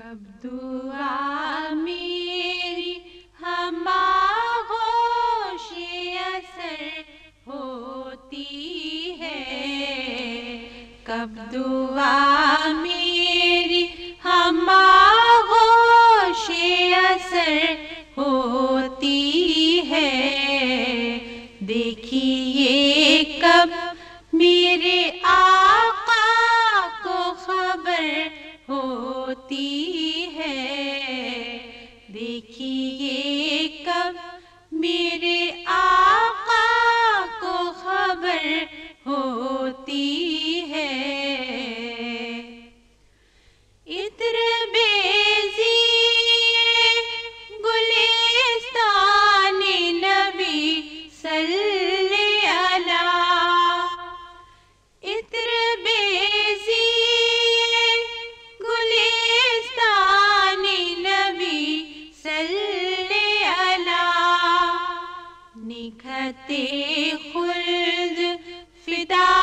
کب دعا میری ہم آغوش اثر ہوتی ہے، کب دعا میری ہم آغوش اثر ہوتی ہے، دیکھیے کب میرے آقا کو خبر ہوتی ہے، دیکھیے کب میرے آقا کو خبر ہوتی ہے۔ عطر بیزی گلستان نبی صلی اللہ، عطر بیزی گلستان نبی صلی اللہ، نکھتے خلد فدا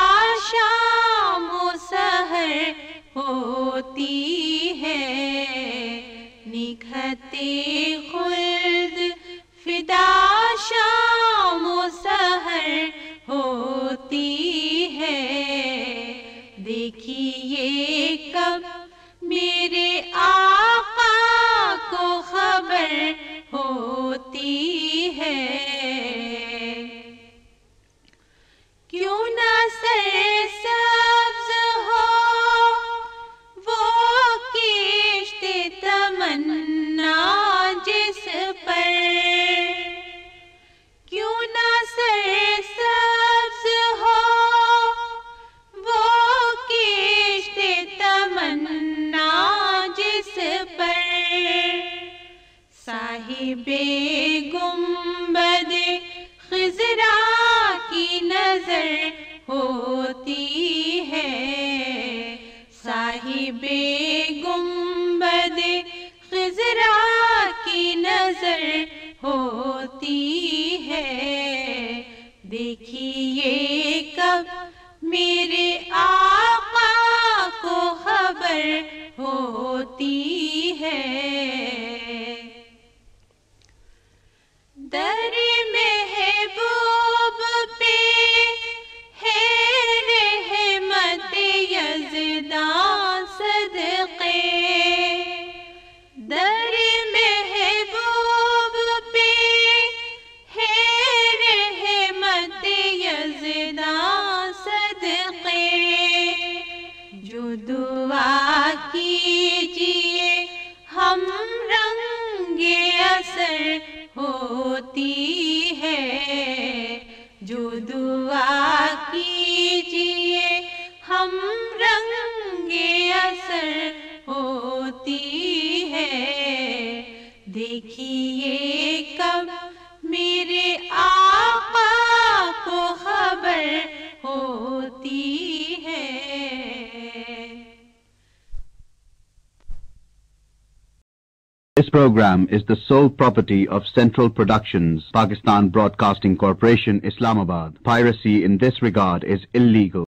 شام و سحر ہوتی ہے، نکھتے خلد فدا شام و سحر ہوتی ہے، دیکھیے کب میرے آقا کو خبر ہوتی ہے۔ کیوں نہ سرسبز ہو وہ کشت تمنا جس پر، کیوں نہ سرسبز ہو وہ کشت تمنا جس پر، صاحب گنبد خضرا کی نظر ہوتی ہے، صاحب گنبد خضرا کی نظر ہوتی ہے، دیکھیے کب میرے آقا کو خبر ہوتی ہے۔ در محبوب پہ ہے رحمت یزداں صدقے، در محبوب پہ ہے رحمت یزداں صدقے، جو دعا کیجئے ہم رنگ اثر ہوتی ہے، جو دعا کیجئے ہم رنگ اثر ہوتی ہے، دیکھیے کب میرے آقا کو خبر ہوتی ہے۔ This program is the sole property of Central Productions, Pakistan Broadcasting Corporation, Islamabad. Piracy in this regard is illegal.